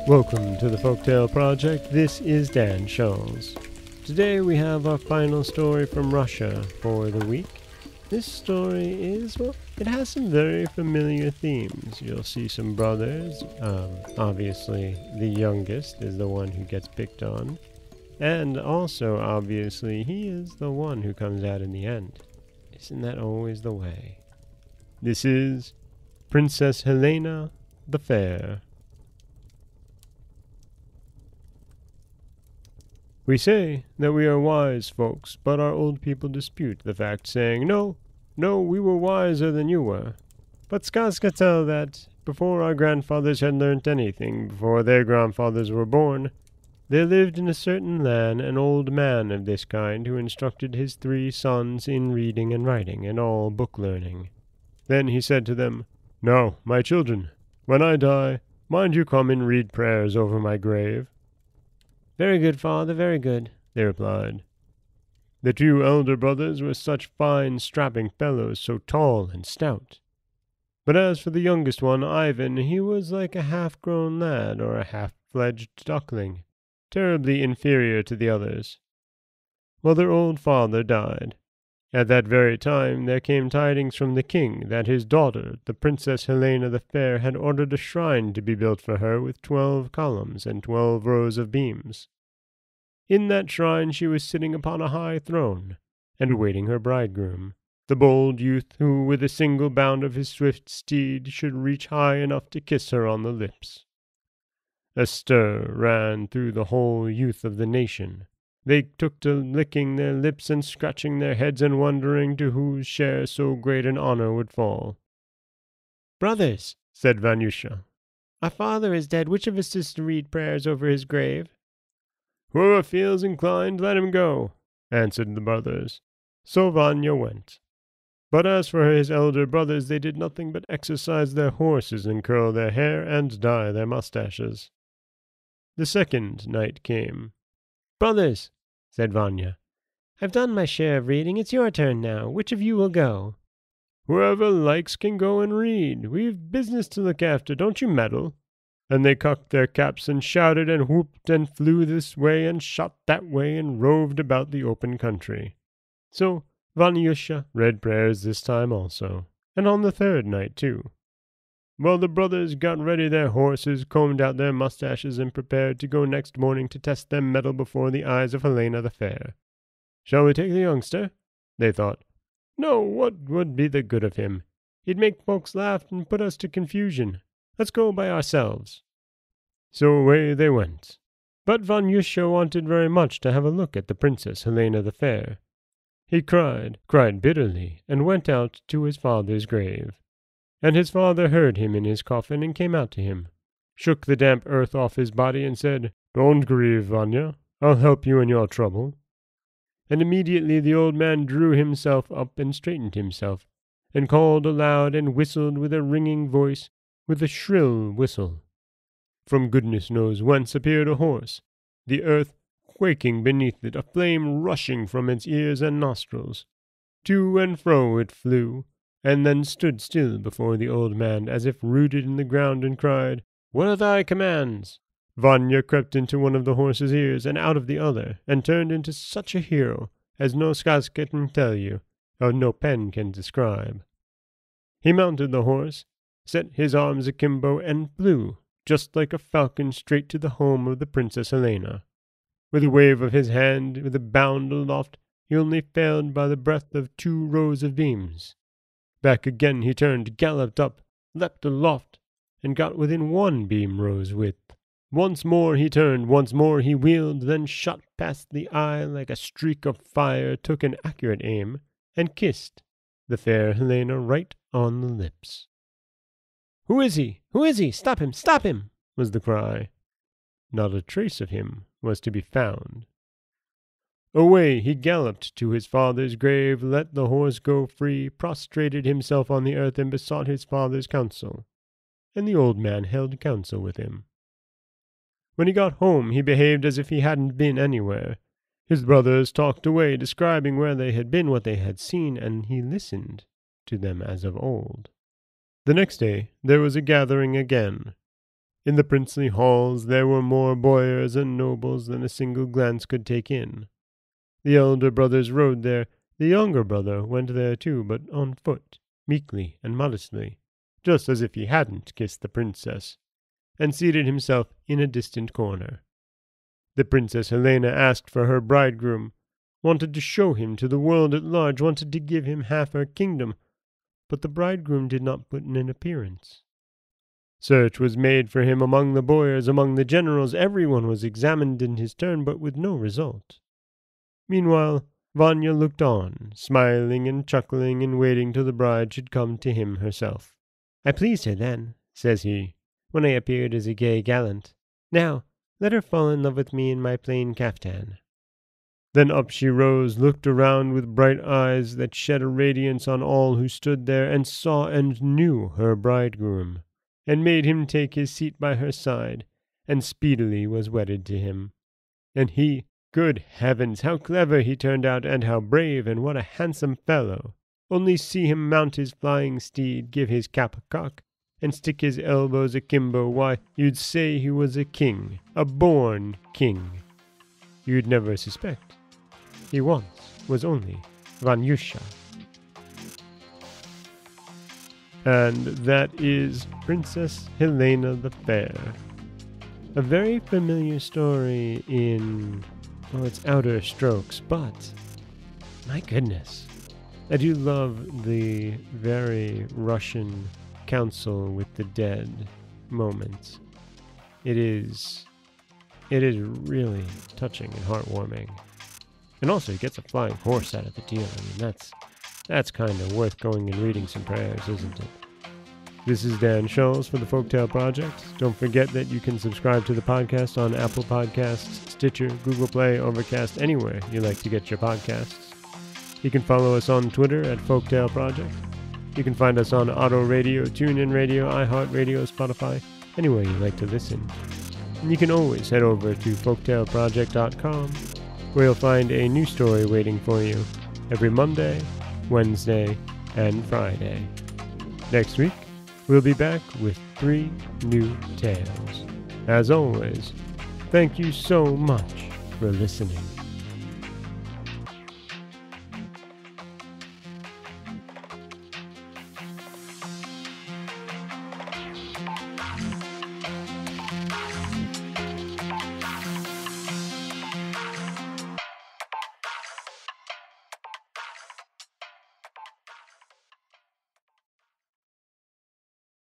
Welcome to the Folktale Project. This is Dan Scholes. Today we have our final story from Russia for the week. This story is, well, it has some very familiar themes. You'll see some brothers. Obviously, the youngest is the one who gets picked on. And also, obviously, he is the one who comes out in the end. Isn't that always the way? This is Princess Helena the Fair. We say that we are wise folks, but our old people dispute the fact, saying, No, we were wiser than you were. But Skazka tell that before our grandfathers had learnt anything, before their grandfathers were born, there lived in a certain land an old man of this kind who instructed his 3 sons in reading and writing and all book learning. Then he said to them, Now, my children, when I die, mind you come and read prayers over my grave. Very good, father, very good, they replied. The 2 elder brothers were such fine, strapping fellows, so tall and stout. But as for the youngest one, Ivan, he was like a half-grown lad or a half-fledged duckling, terribly inferior to the others. Well, their old father died. At that very time there came tidings from the king that his daughter, the Princess Helena the Fair, had ordered a shrine to be built for her with 12 columns and 12 rows of beams. In that shrine she was sitting upon a high throne, and awaiting her bridegroom, the bold youth who, with a single bound of his swift steed, should reach high enough to kiss her on the lips. A stir ran through the whole youth of the nation. They took to licking their lips and scratching their heads and wondering to whose share so great an honor would fall. Brothers, said Vanyusha, our father is dead. Which of us is to read prayers over his grave? Whoever feels inclined, let him go, answered the brothers. So Vanya went. But as for his elder brothers, they did nothing but exercise their horses and curl their hair and dye their mustaches. The second night came. Brothers, said Vanya, I've done my share of reading. It's your turn now. Which of you will go? Whoever likes can go and read. We've business to look after. Don't you meddle. And they cocked their caps and shouted and whooped and flew this way and shot that way and roved about the open country. So Vanyusha read prayers this time also, and on the third night too. Well, the brothers got ready their horses, combed out their mustaches, and prepared to go next morning to test their mettle before the eyes of Helena the Fair. Shall we take the youngster? They thought. No, what would be the good of him? He'd make folks laugh and put us to confusion. Let's go by ourselves. So away they went. But Vanyusha wanted very much to have a look at the Princess Helena the Fair. He cried bitterly, and went out to his father's grave. And his father heard him in his coffin and came out to him, shook the damp earth off his body, and said, Don't grieve, Vanya. I'll help you in your trouble. And immediately the old man drew himself up and straightened himself, and called aloud and whistled with a ringing voice, with a shrill whistle. From goodness knows whence appeared a horse, the earth quaking beneath it, a flame rushing from its ears and nostrils. To and fro it flew, and then stood still before the old man, as if rooted in the ground, and cried, What are thy commands? Vanya crept into one of the horse's ears, and out of the other, and turned into such a hero as no skazka can tell you, or no pen can describe. He mounted the horse, set his arms akimbo, and flew, just like a falcon, straight to the home of the Princess Helena. With a wave of his hand, with a bound aloft, he only failed by the breadth of 2 rows of beams. Back again he turned, galloped up, leapt aloft, and got within 1 beam row's width. Once more he turned, once more he wheeled, then shot past the eye like a streak of fire, took an accurate aim, and kissed the fair Helena right on the lips. Who is he? Who is he? Stop him! Stop him! Was the cry. Not a trace of him was to be found. Away he galloped to his father's grave, let the horse go free, prostrated himself on the earth, and besought his father's counsel. And the old man held counsel with him. When he got home, he behaved as if he hadn't been anywhere. His brothers talked away, describing where they had been, what they had seen, and he listened to them as of old. The next day there was a gathering again. In the princely halls there were more boyars and nobles than a single glance could take in. The elder brothers rode there, the younger brother went there too, but on foot, meekly and modestly, just as if he hadn't kissed the princess, and seated himself in a distant corner. The Princess Helena asked for her bridegroom, wanted to show him to the world at large, wanted to give him half her kingdom, but the bridegroom did not put in an appearance. Search was made for him among the boyars, among the generals, everyone was examined in his turn, but with no result. Meanwhile, Vanya looked on, smiling and chuckling and waiting till the bride should come to him herself. "I pleased her then," says he, "when I appeared as a gay gallant. Now, let her fall in love with me in my plain caftan." Then up she rose, looked around with bright eyes that shed a radiance on all who stood there, and saw and knew her bridegroom, and made him take his seat by her side, and speedily was wedded to him. And he, good heavens, how clever he turned out, and how brave, and what a handsome fellow! Only see him mount his flying steed, give his cap a cock, and stick his elbows akimbo, why, you'd say he was a king, a born king. You'd never suspect. He once was only Vanyusha. And that is Princess Helena the Fair. A very familiar story in, well, its outer strokes, but, my goodness, I do love the very Russian council with the dead moment. It is really touching and heartwarming. And also, he gets a flying horse out of the deal. I mean, that's kind of worth going and reading some prayers, isn't it? This is Dan Scholes for the Folktale Project. Don't forget that you can subscribe to the podcast on Apple Podcasts, Stitcher, Google Play, Overcast, anywhere you like to get your podcasts. You can follow us on Twitter at Folktale Project. You can find us on Auto Radio, TuneIn Radio, iHeartRadio, Spotify, anywhere you like to listen. And you can always head over to folktaleproject.com, where you'll find a new story waiting for you every Monday, Wednesday, and Friday. Next week, we'll be back with 3 new tales. As always, thank you so much for listening.